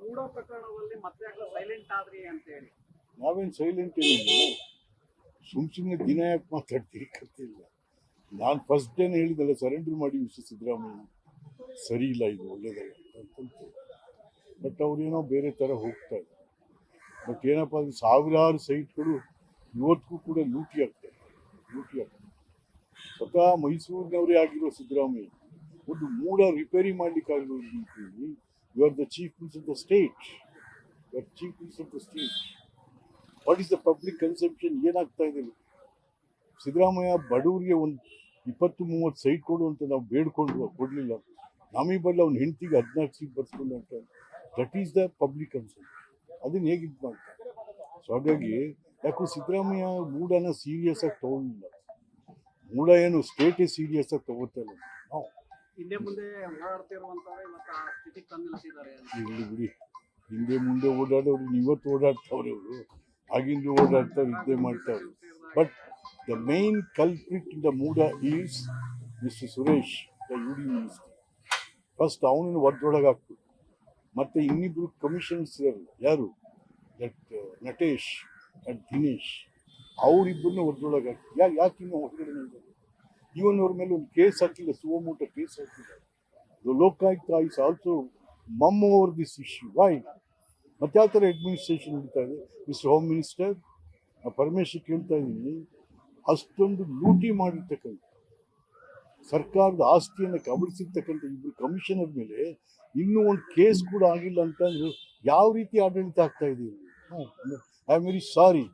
ಮೂಡೋ ಪ್ರಕರಣದಲ್ಲಿ ಮತ್ತೆ ಯಾಕೆ ಸೈಲೆಂಟ್ ಆದ್ರಿ ಅಂತ ಹೇಳಿ. ನಾವೇನು ಸೈಲೆಂಟ್ ಏನಿಲ್ಲ, ಸುಮ್ಮನೆ ದಿನ ಯಾಕೆ ಮಾತಾಡ್ತೀರಿ ಕತ್ತಿಲ್ಲ. ನಾನು ಫಸ್ಟ್ ಡೇನೇ ಹೇಳಿದಲ್ಲ, ಸರೆಂಡರ್ ಮಾಡಿ ಮಿಸ್ಟರ್ ಸಿದ್ದರಾಮಯ್ಯ, ಸರಿ ಇಲ್ಲ, ಇದು ಒಳ್ಳೇದಲ್ಲ ಅಂತಂತ. ಬಟ್ ಅವ್ರೇನೋ ಬೇರೆ ಥರ ಹೋಗ್ತಾ ಇದ್ದಾರೆ. ಬಟ್ ಏನಪ್ಪ ಅಂದರೆ ಸಾವಿರಾರು ಸೈಟ್ಗಳು ಇವತ್ತಿಗೂ ಕೂಡ ಲೂಟಿ ಆಗ್ತದೆ. ಸ್ವತಃ ಮೈಸೂರಿನವರೇ ಆಗಿರೋ ಸಿದ್ದರಾಮಯ್ಯ ಒಂದು ಮೂಡ ರಿಪೇರಿ ಮಾಡಲಿಕ್ಕಾಗಿರೋ ರೀತಿಯಲ್ಲಿ you are the chief minister of the state. What is the public consumption ಏನಾಗ್ತಾ ಇದೆ? ಸಿದ್ದರಾಮಯ್ಯ ಬಡವರಿಗೆ ಒಂದು 20-30 ಸೈಟ್ ಕೊಡು ಅಂತ ನಾವು ಬೇಡ್ಕೊಂಡು ಕೊಡಲಿಲ್ಲ. ನಮಗೆ ಬರಲಿ ಅವ್ನ ಹೆಂಡತಿಗೆ 14 ಸೀಟ್ ಬರ್ಸ್ಕೊಂಡು ಅಂತ. That is the public consumption. ಅದನ್ನ ಹೇಗಿದ್ದು ಮಾಡ್ತಾರೆ. ಸೊ ಹಾಗಾಗಿ ಯಾಕೋ ಸಿದ್ದರಾಮಯ್ಯ ಮೂಡನ ಸೀರಿಯಸ್ ಆಗಿ ತಗೊಳ್ಳಿಲ್ಲ. ಮೂಡ ಏನು ಸ್ಟೇಟೇ ಸೀರಿಯಸ್ ಆಗಿ ತಗೋತಾ ಇಲ್ಲ. ಹಿಂದೆ ಮುಂದೆ ಓಡಾಡ್ತಿರುವಂತವ್ರೆ ಇವತ್ತು ಆ ಸ್ಥಿತಿಗೆ ತಂದು ನಿಲ್ಲಿಸಿದ್ದಾರೆ. ಇರಲಿ ಬಿಡಿ, ಹಿಂದೆ ಮುಂದೆ ಓಡಾಡೋರು ಇವತ್ತು ಓಡಾಡ್ತಾವ್ರೆ. ಅವರು ಆಗಿಂದ ಓಡಾಡ್ತಾರೆ, ಇದ್ದೇ ಮಾಡ್ತಾರೆ. But the main culprit in the MUDA is mister Suresh, the UD minister. First ಅವನನ್ನು ಒದ್ದೊಳಗೆ ಹಾಕ್ತು. ಮತ್ತು ಇನ್ನಿಬ್ಬರು ಕಮಿಷನರ್ಸ್ ಇರಲ್ಲ, ಯಾರು ದಟ್ ನಟೇಶ್ ಅಂಡ್ ದಿನೇಶ್, ಅವರಿಬ್ಬರನ್ನ ಒದ್ದೊಳಗೆ ಹಾಕಿ. ಯಾಕೆ ಇನ್ನೂ ಹೊರಗಡೆ ಇದ್ದಾರೆ? ಇವನ್ ಅವ್ರ ಮೇಲೆ ಒಂದು ಕೇಸ್ ಹಾಕಿಲ್ಲ, ಸುವಮೋಟ ಕೇಸ್ ಹಾಕಿಲ್ಲ. Lokayukta is also mum over this issue. Why? ಮತ್ತೆ ಯಾವ ಥರ ಅಡ್ಮಿನಿಸ್ಟ್ರೇಷನ್ ನಡೀತಾ ಇದೆ? ಮಿಸ್ಟರ್ ಹೋಮ್ ಮಿನಿಸ್ಟರ್, ಪರಮೇಶ್ವರ್ ಕೇಳ್ತಾ ಇದ್ದೀನಿ, ಅಷ್ಟೊಂದು ಲೂಟಿ ಮಾಡಿರ್ತಕ್ಕಂಥ ಸರ್ಕಾರದ ಆಸ್ತಿಯನ್ನು ಕಬಳಿಸಿರ್ತಕ್ಕಂಥ ಇಬ್ಬರು ಕಮಿಷನರ್ ಮೇಲೆ ಇನ್ನೂ ಒಂದು ಕೇಸ್ ಕೂಡ ಆಗಿಲ್ಲ ಅಂತಂದ್ರೆ ಯಾವ ರೀತಿ ಆಡಳಿತ ಆಗ್ತಾ ಇದೆ? I am very sorry.